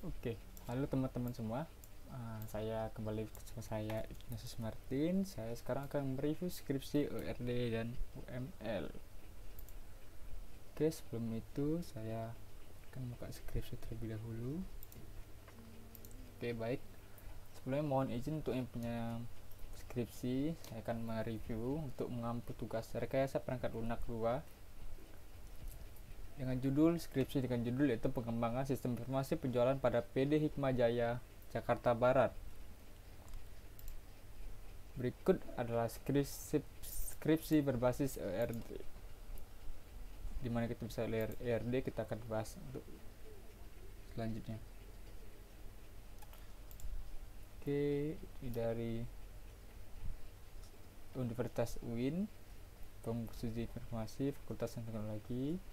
Oke, halo teman-teman semua. Saya kembali bersama saya Ignatius Martin. Saya sekarang akan mereview skripsi ORD dan UML. Oke, sebelum itu saya akan buka skripsi terlebih dahulu. Oke, baik. Sebelumnya mohon izin untuk yang punya skripsi, saya akan mereview untuk mengampu tugas rekayasa perangkat lunak 2 dengan judul skripsi dengan judul yaitu pengembangan sistem informasi penjualan pada PD Hikmajaya Jakarta Barat. Berikut adalah skripsi berbasis ERD, dimana kita bisa lihat ERD. Kita akan bahas untuk selanjutnya. Oke, ini dari Universitas UIN, Studi Informasi, Fakultas Teknologi.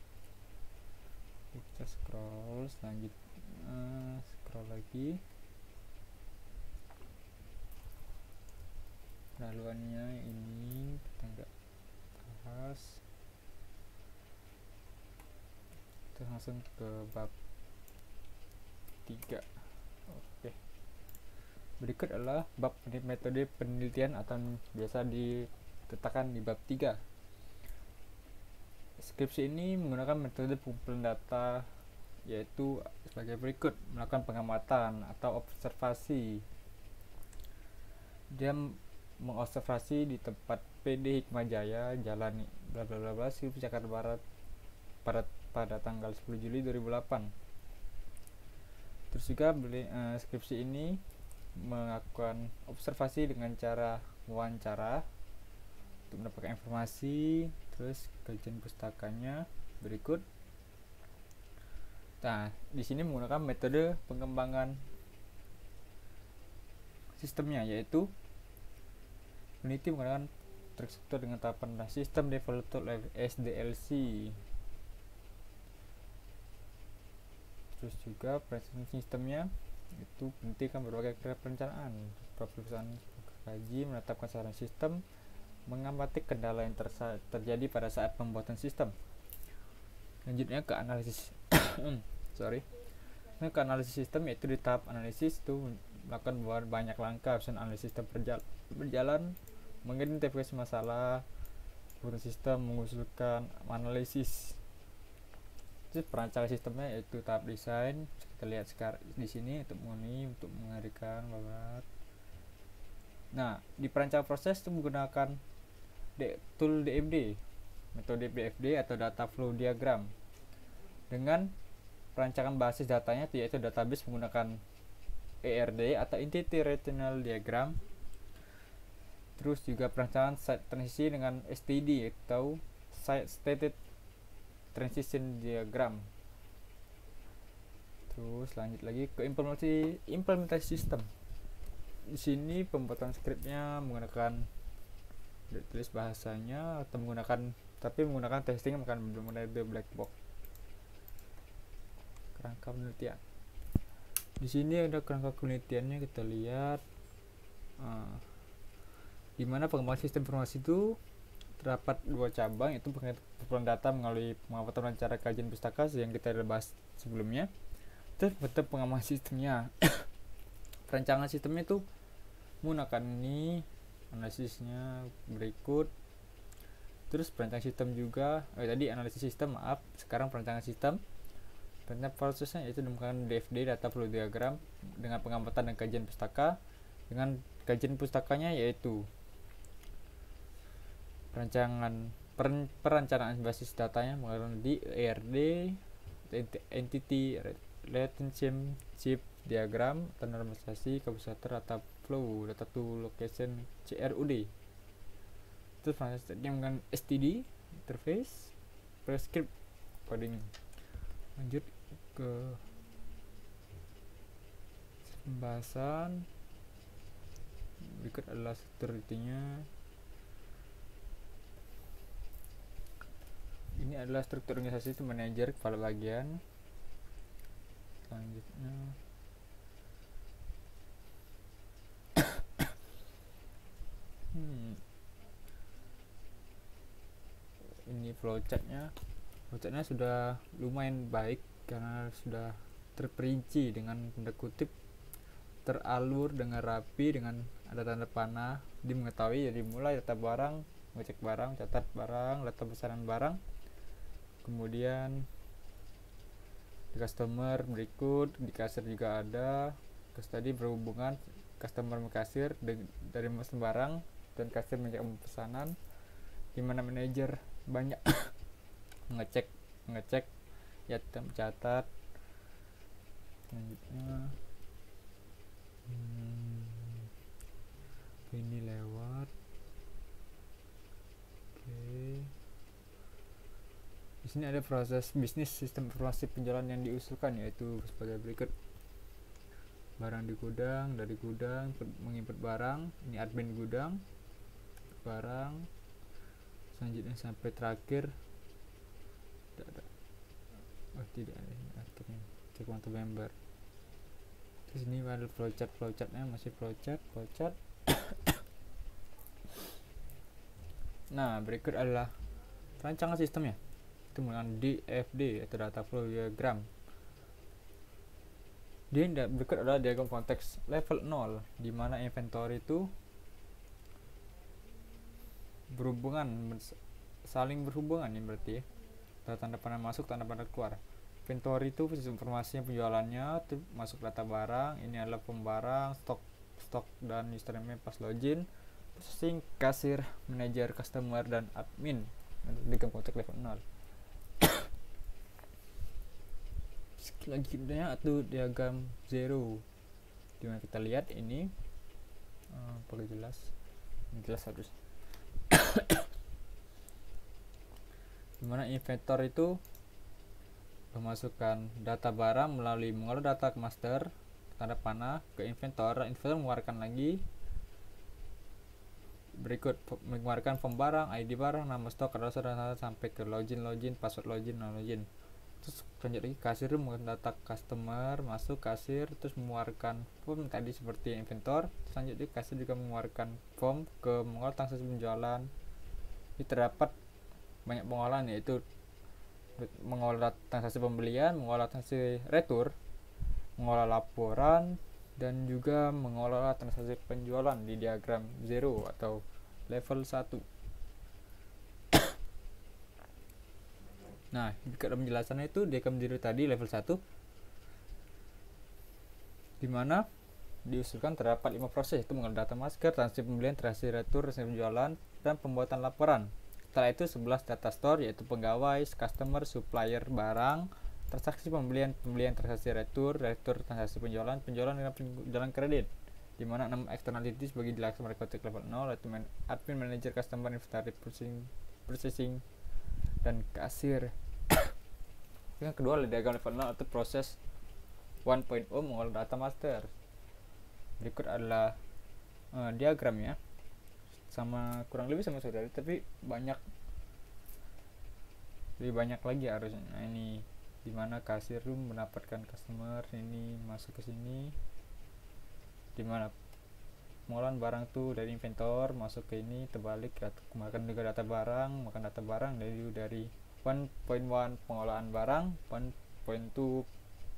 Kita scroll selanjutnya, scroll lagi. Pendahuluannya ini kita nggak bahas, kita langsung ke bab 3. Oke, berikut adalah bab metode penelitian atau biasa diletakkan di bab 3. Skripsi ini menggunakan metode pengumpulan data, yaitu sebagai berikut: melakukan pengamatan atau observasi. Dia mengobservasi di tempat PD Hikmajaya, Jalan bla bla bla bla, Jakarta Barat pada tanggal 10 Juli 2008. Terus juga skripsi ini melakukan observasi dengan cara wawancara untuk mendapatkan informasi. Terus kajian pustakanya berikut. Nah, di sini menggunakan metode pengembangan sistemnya, yaitu peneliti menggunakan terstruktur dengan tahapan sistem developer SDLC. Terus juga perencanaan sistemnya itu peneliti kan berbagai perencanaan, perusahaan kaji, menetapkan sasaran sistem, mengamati kendala yang terjadi pada saat pembuatan sistem. Lanjutnya ke analisis ke analisis sistem, yaitu di tahap analisis itu melakukan banyak langkah, misalnya analisis sistem berjalan, mengidentifikasi masalah sistem, mengusulkan analisis. Terus perancangan sistemnya yaitu tahap desain, kita lihat sekarang di sini untuk menghadirkan babat. Nah, di perancangan proses itu menggunakan tool DFD, metode DFD atau data flow diagram, dengan perancangan basis datanya yaitu database menggunakan ERD atau Entity Regional Diagram. Terus juga perancangan site transisi dengan STD atau Site Stated Transition Diagram. Terus lanjut lagi ke implementasi sistem. Di sini pembuatan skripnya menggunakan tulis bahasanya atau menggunakan testing menggunakan black box. Kerangka penelitian. Di sini ada kerangka penelitiannya, kita lihat di mana pengembangan sistem informasi itu terdapat 2 cabang, yaitu pengumpulan data melalui pengamatan cara kajian pustaka yang kita bahas sebelumnya. Terus metode pengembangan sistemnya. Perancangan sistemnya itu menggunakan ini, analisisnya berikut. Terus perancangan sistem juga, tadi analisis sistem, sekarang perancangan sistem. Perancangan prosesnya yaitu menggunakan DFD, data flow diagram, dengan pengamatan dan kajian pustaka. Dengan kajian pustakanya yaitu perencanaan basis datanya menggunakan di ERD, Entity Relationship Diagram, atau normalisasi komputer data flow, data to location CRUD. Terus yang dengan STD interface, prescript coding. Lanjut ke pembahasan. Berikut adalah struktur intinya. Ini adalah struktur organisasi, itu manajer, kepala bagian. Selanjutnya ini flowchartnya sudah lumayan baik karena sudah terperinci dengan tanda kutip, teralur dengan rapi dengan ada tanda panah, dimengetahui. Jadi mulai data barang, ngecek barang, catat barang, data pesanan barang, kemudian di customer berikut, di kasir juga ada. Terus tadi berhubungan customer sama kasir dari mesin barang dan kasir pesanan, dimana manajer banyak ngecek ya, catat. Selanjutnya ini lewat. Oke, di sini ada proses bisnis sistem informasi penjualan yang diusulkan, yaitu sebagai berikut. Barang di gudang, dari gudang menginput barang, ini admin gudang, barang. Selanjutnya sampai terakhir tidak ada akhirnya cek untuk member. Terus ini ada flowchartnya masih flowchart. Nah, berikut adalah rancangan sistemnya, itu menggunakan DFD atau data flow diagram. Berikut adalah diagram konteks level 0, di mana inventory itu saling berhubungan nih berarti ya. Tanda panah masuk, tanda panah keluar. Inventory itu informasinya penjualannya, itu masuk data barang, ini adalah pembarang, stok dan username pas login, processing, kasir, manajer, customer, dan admin. Diagram konteks level 0. Selanjutnya itu diagram zero, dimana kita lihat ini pakai jelas harus dimana inventor itu memasukkan data barang melalui mengolah data ke master, tanda panah ke inventor mengeluarkan lagi berikut, mengeluarkan form barang, ID barang, nama stok, dan sampai ke login, password login. Terus lanjut lagi kasir mengeluarkan data customer, masuk kasir, terus mengeluarkan form tadi seperti inventor. Selanjutnya kasir juga mengeluarkan form ke mengolah transaksi penjualan. Ini terdapat banyak pengolahan, yaitu mengolah transaksi pembelian, mengolah transaksi retur, mengolah laporan, dan juga mengolah transaksi penjualan di diagram 0 atau level 1. Nah, jika ada penjelasannya itu diagram 0 tadi level 1, dimana diusulkan terdapat 5 proses, itu mengolah data masker, transaksi pembelian, transaksi retur, transaksi penjualan, dan pembuatan laporan. Setelah itu 11 data store, yaitu pegawai, customer, supplier, barang, transaksi pembelian, transaksi retur, transaksi penjualan, dan penjualan kredit. Dimana 6 externalities bagi dilaksanakan konteks level 0, yaitu admin, manager, customer, inventory, processing, dan kasir. Yang kedua adalah diagram level 0 atau proses 1.0 mengolah data master. Berikut adalah diagramnya, sama kurang lebih sama saudari, tapi lebih banyak lagi harusnya. Nah, ini dimana kasir mendapatkan customer, ini masuk ke sini, dimana pengolahan barang tuh dari inventor masuk ke ini, terbalik makan juga data barang, dari 1.1 pengolahan barang, 1.2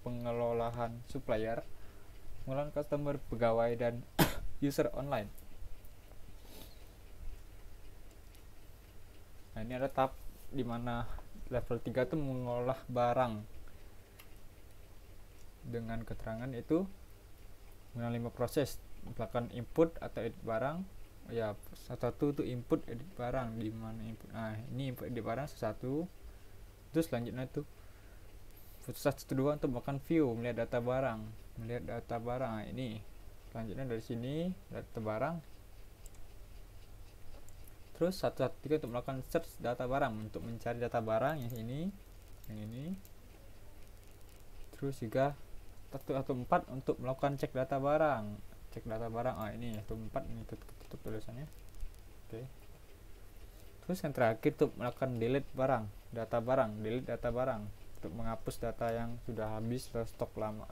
pengelolaan supplier, pengolahan customer, pegawai, dan user online. Nah, ini ada tab dimana level 3 itu mengolah barang dengan keterangan itu menggunakan 5 proses, melakukan input atau edit barang. Ya, satu itu input edit barang, di mana input. Nah, ini input edit barang satu. Terus selanjutnya itu proses 1 2 untuk melakukan view, melihat data barang. Nah, ini selanjutnya dari sini data barang. Terus 1 3 untuk melakukan search data barang, untuk mencari data barang yang ini. Terus juga 1 4 untuk melakukan cek data barang. Ini 1 4 ini tutup tulisannya. Oke. Terus yang terakhir untuk melakukan delete data barang untuk menghapus data yang sudah habis atau stok lama.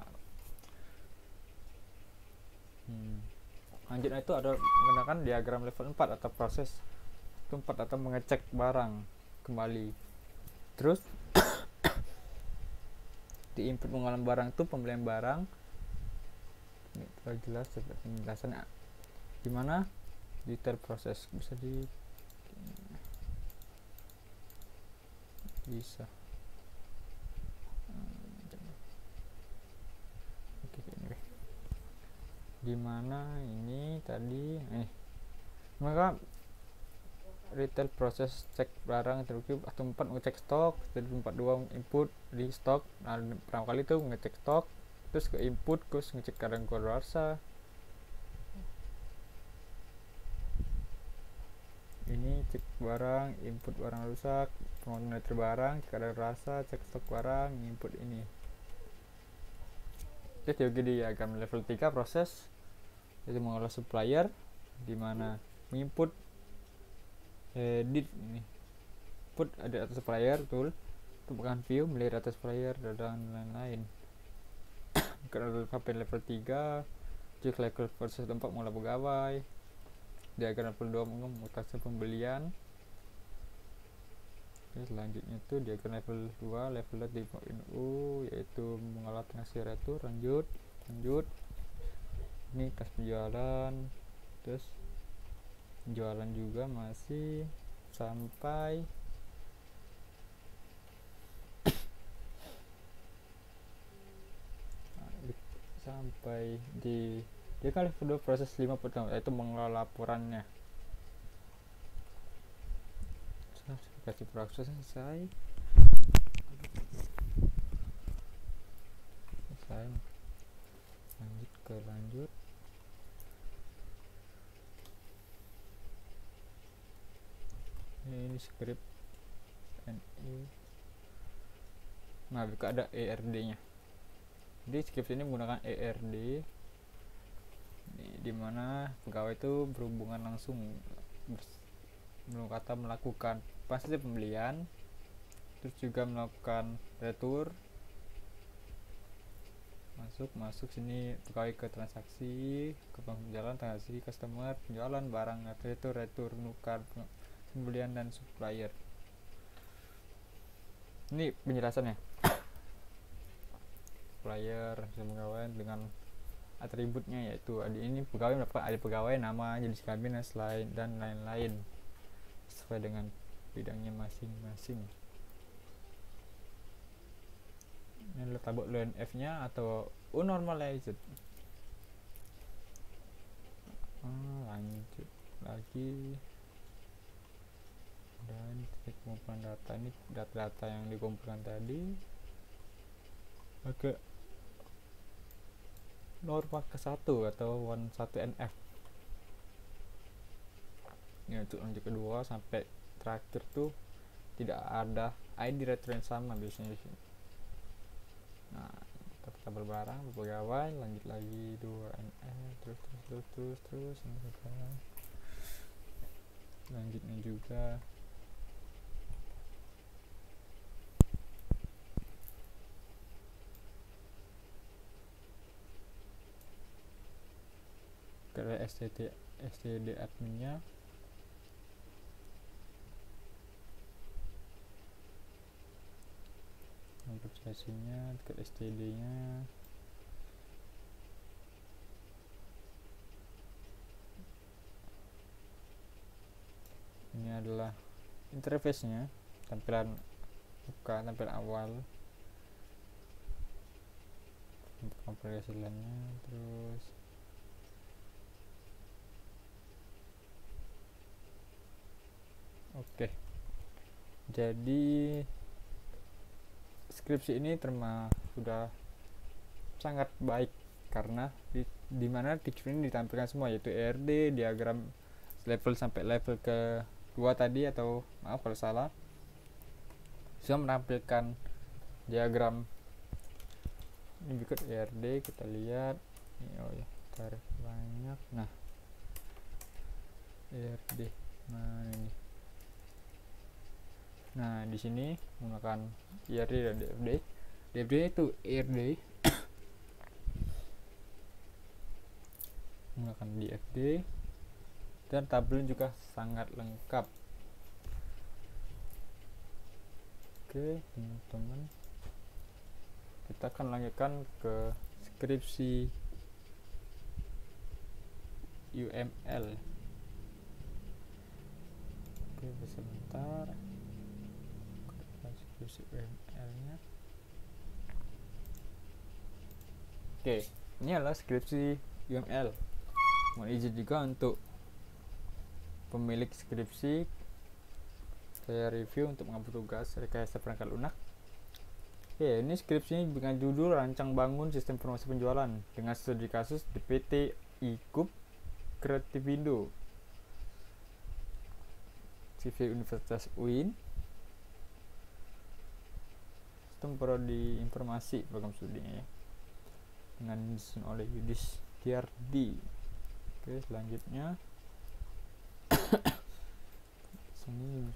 Lanjutnya itu ada menggunakan diagram level 4 atau proses 4 atau mengecek barang kembali. Terus di input pengolahan barang itu pembelian barang. Ini terlalu jelas penjelasannya gimana detail proses bisa bisa oke ini gimana ini tadi maka retail proses cek barang terus atau 4 ngecek stok, jadi 42 input di stok. Nah, pertama kali itu ngecek stok, terus ke input, terus ngecek kadang kadaluarsa. Ini cek barang, input barang rusak, pengontrol barang, cek kadaluarsa, cek stok barang, input ini. Jadi diagram level 3 proses itu mengolah supplier, di mana menginput edit ini put ada atas supplier tool tumpukan view melihat atas supplier dan lain-lain. Kalau sampai level 3 cek level proses 4 mulai pegawai, diagram level 2 mengutasi pembelian. Oke, selanjutnya itu diagram level 2 level 3.u yaitu mengolah transaksi retur. Lanjut ini kas penjualan, terus penjualan juga masih sampai di dia kan level 2 proses 5 pertama yaitu mengelola laporannya. Kasih proses selesai lanjut ini script NI. Nah, juga ada ERD nya. Jadi script ini menggunakan ERD dimana pegawai itu berhubungan langsung kata melakukan pasti pembelian, terus juga melakukan retur, masuk sini pegawai ke transaksi, ke penjualan, transaksi customer, penjualan barang, retur nukar, pembelian dan supplier. Ini penjelasannya. Supplier pegawai dengan atributnya yaitu ini pegawai mendapat ada pegawai, nama, jenis kabin dan lain-lain sesuai dengan bidangnya masing-masing. Ini letak LNF nya atau unnormalized. Lanjut lagi dan pengumpulan data. Ini data-data yang dikumpulkan tadi. Oke, norma ke-1 atau 1NF. Ini untuk lanjut kedua sampai terakhir tuh tidak ada ID retur yang sama biasanya di sini. Nah, kita tabel barang pegawai, lanjut lagi 2NF, terus lanjutnya juga ke std adminnya. Sesinya ke std nya ini adalah interface nya, tampilan awal kompilasi lainnya. Terus oke, jadi skripsi ini sudah sangat baik karena di mana picture ini ditampilkan semua, yaitu ERD, diagram level sampai level ke 2 tadi, atau maaf kalau salah, sudah menampilkan diagram ini berikut ERD. Kita lihat ini, tarik banyak. Nah, ERD ini. Nah, di sini menggunakan ERD dan DFD. DFD itu ERD menggunakan DFD, dan tabel juga sangat lengkap. Oke, teman-teman, kita akan lanjutkan ke skripsi UML. Oke, sebentar, skripsi UML nya. Oke, ini adalah skripsi UML. Mohon izin juga untuk pemilik skripsi, saya review untuk mengambil tugas rekayasa perangkat lunak. Oke, ini skripsi dengan judul Rancang Bangun Sistem Informasi Penjualan dengan studi kasus di PT IKUP Kreativindo, CV Universitas UIN, sistem prodi informasi program studinya ya, dengan disusun oleh Yudis Tiardi. Oke, selanjutnya sini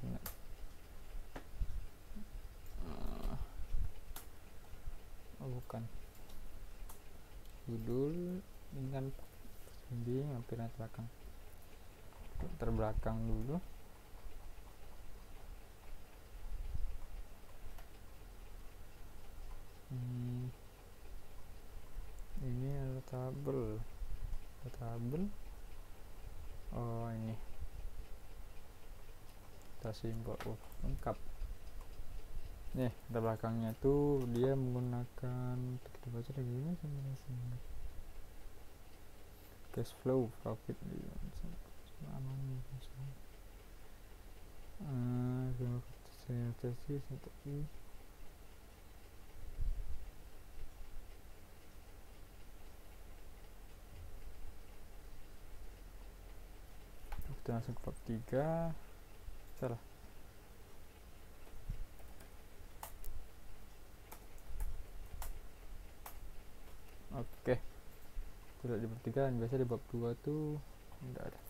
bukan judul dengan pembimbing hampir terbelakang dulu. Ini ada tabel. Oh, ini kita simbol lengkap. Nih, di belakangnya tuh dia menggunakan, kita baca lagi ini sebenarnya cash flow, profit kita langsung ke bab 3. Salah. Oke, tidak di bab 3, biasa di bab 2 tuh tidak ada.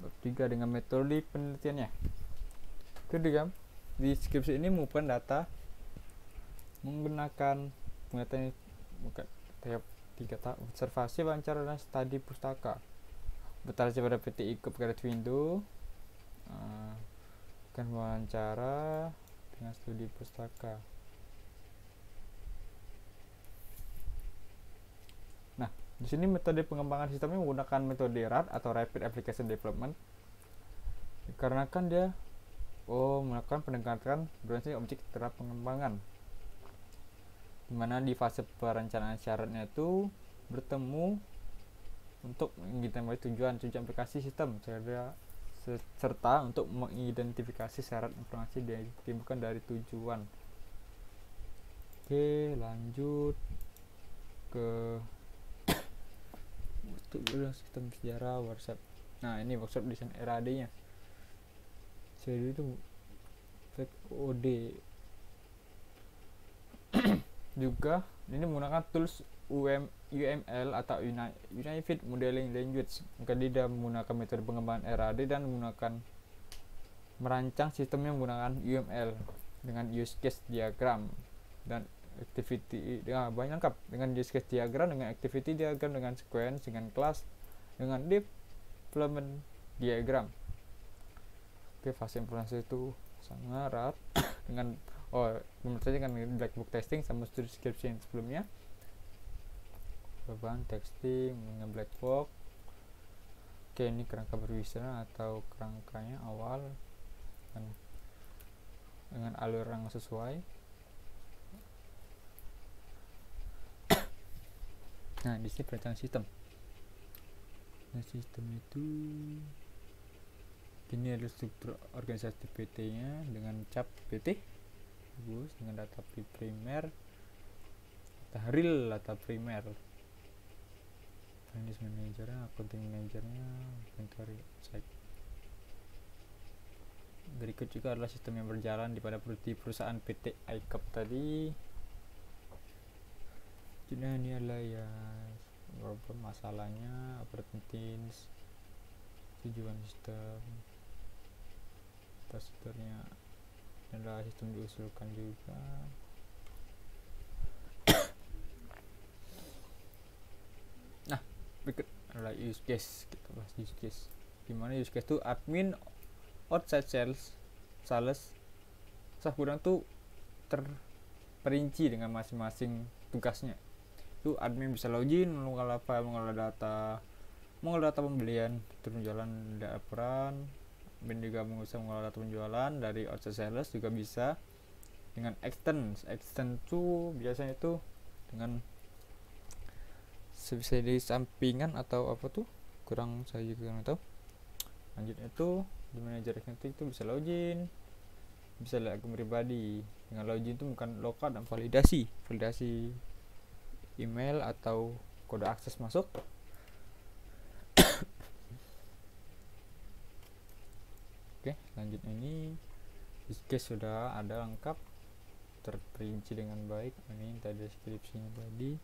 Bab 3 dengan metode penelitiannya. Kedua, di skripsi ini mengumpulkan data menggunakan penelitian tahap 3 tahap: observasi, wawancara, dan studi pustaka. Bertaraf pada PT IKUP Kreativindo, akan wawancara dengan studi pustaka. Nah, di sini metode pengembangan sistemnya menggunakan metode RAD atau Rapid Application Development. Karena kan dia melakukan pendekatan berdasarkan objek terhadap pengembangan, dimana di fase perencanaan syaratnya itu bertemu untuk mengidentifikasi tujuan aplikasi sistem serta untuk mengidentifikasi syarat informasi yang ditimbulkan dari tujuan. Oke, lanjut ke sistem sejarah workshop. Nah, ini workshop desain RAD nya. Jadi itu OD juga ini menggunakan tools UML atau Unified Modeling Language. Dia menggunakan metode pengembangan RAD dan merancang sistemnya menggunakan UML dengan use case diagram dan activity banyak lengkap dengan use case diagram, dengan activity diagram, dengan sequence, dengan class, dengan development diagram. Oke, fase informasi itu sangat erat dengan dengan black book testing sama studi skripsi yang sebelumnya. Beban testing dengan black box. Oke, ini kerangka berwisata atau kerangkanya awal dengan alur yang sesuai. Nah, di sini perencanaan sistem. Nah, sistem itu ini adalah struktur organisasi PT nya dengan cap PT bagus, dengan data primer, data real, data primer, finance manager, accounting managernya, inventory site. Berikut juga adalah sistem yang berjalan di pada perusahaan PT IKUP tadi. Jadi ini adalah ya masalahnya, operating teams, tujuan sistem, prosedurnya adalah sistem diusulkan juga. Nah, berikut adalah use case. Kita bahas use case. Gimana use case itu admin outside sales kurang tuh terperinci dengan masing-masing tugasnya. Itu admin bisa login, mengolah file, mengolah data pembelian, penjualan, laporan. Admin juga bisa mengolah data penjualan dari outside sales juga bisa dengan extend tuh biasanya itu dengan bisa di sampingan atau apa tuh, kurang saya juga nggak tahu. Lanjut itu di manajer itu bisa login, bisa lihat akun pribadi. Dengan login itu bukan logout dan validasi email atau kode akses masuk. Oke, lanjut ini use case sudah ada lengkap, terperinci dengan baik. Ini tadi deskripsinya tadi.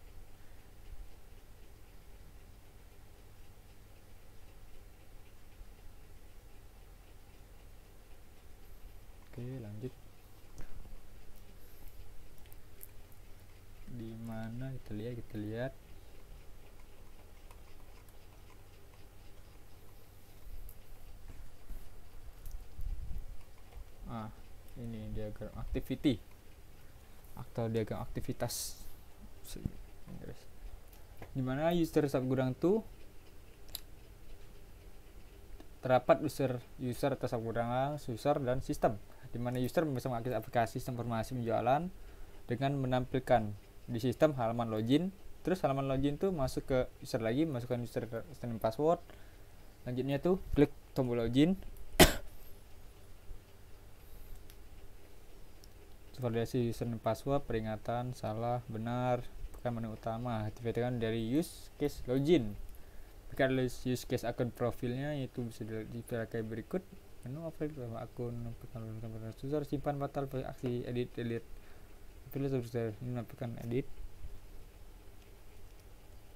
Oke, lanjut. Di mana kita lihat. Ini diagram activity atau diagram aktivitas. Dimana user subgudang tuh terdapat user atau subgudang user dan sistem. Dimana user bisa mengakses aplikasi sistem informasi penjualan dengan menampilkan di sistem halaman login. Terus halaman login tuh masuk ke user lagi, masukkan user dan password. Lanjutnya tuh klik tombol login. Validasi username password, peringatan, salah, benar, bukan menu utama. Aktifkan dari use case login. Jika ada use case akun profilnya, itu bisa dipilih kayak berikut. Menu update akun, user, simpan, batal, aksi, edit, delete. Pilih user, ini menampilkan edit.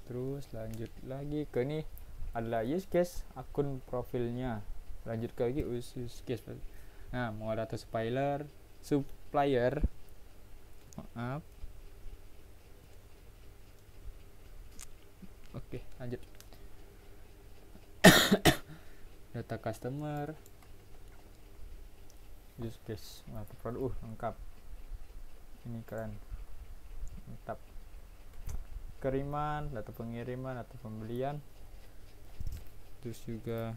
Terus lanjut lagi ke ini adalah use case akun profilnya. Lanjut ke lagi use case. Nah, mau data supplier, maaf. Oke, lanjut. Data customer, use case, produk lengkap. Ini keren, mantap. Kiriman, data pengiriman atau pembelian. Terus juga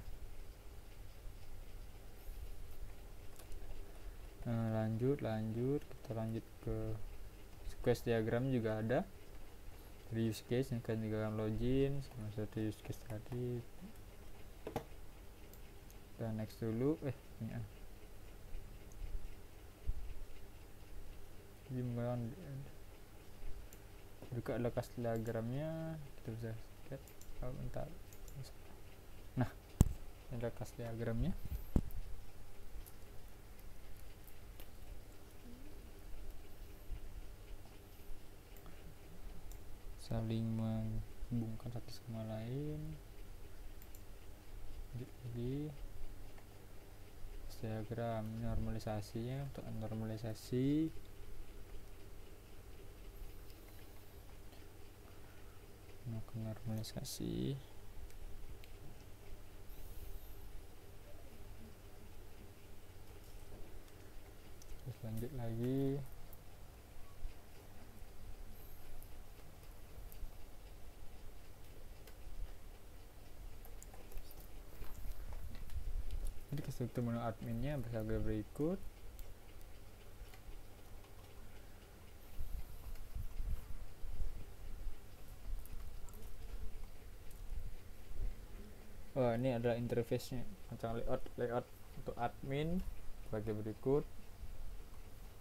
lanjut kita lanjut ke quest diagram juga ada dari use case. Ini kan diagram login sama satu use case tadi. Dan next dulu ini juga ada quest diagramnya, kita bisa lihat bentar. Nah, ini ada quest diagramnya. Saling menghubungkan satu sama lain. Jadi diagram normalisasinya, untuk normalisasi terus lanjut lagi. Jadi ke struktur menu adminnya beragam berikut. Ini adalah interface-nya, macam layout untuk admin sebagai berikut.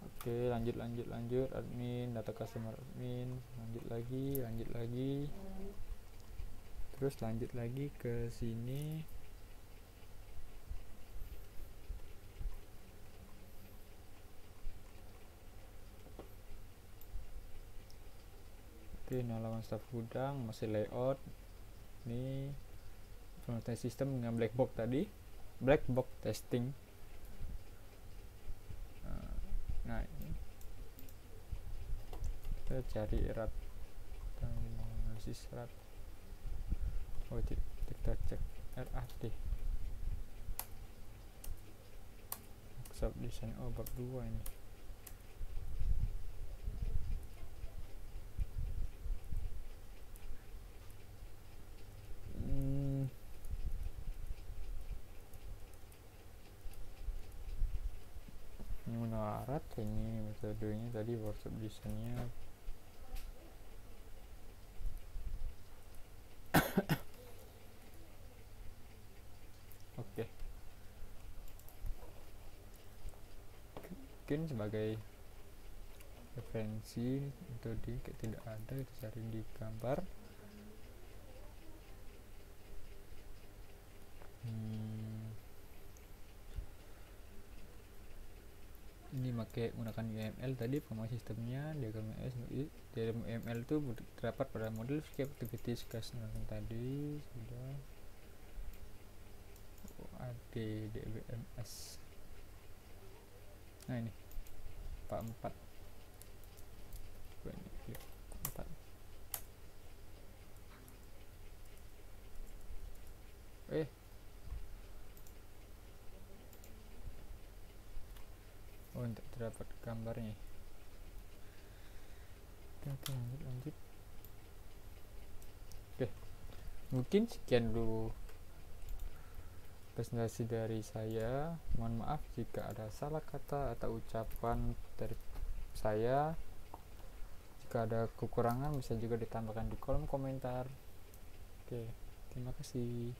Oke, lanjut admin, data customer admin, lanjut lagi. Terus lanjut lagi ke sini. Oke, ini halaman staf gudang, masih layout. Ini implementasi sistem dengan black box tadi, black box testing. Nah, ini kita cari erat dan analisis erat. Kita cek RAD sub design bab 2 ini. syarat. Ini metodenya tadi, workshop desainnya. Oke, mungkin sebagai referensi metode tidak ada, kita cari di gambar. Ini pakai menggunakan UML tadi, pengembangan sistemnya. Diagram UML itu terdapat pada model activities case tadi sudah. AD DBMS. Nah ini Pak 4. Ini 4. Untuk terdapat gambarnya. Oke, lanjut. Oke, mungkin sekian dulu presentasi dari saya. Mohon maaf jika ada salah kata atau ucapan dari saya. Jika ada kekurangan bisa juga ditambahkan di kolom komentar. Oke, terima kasih.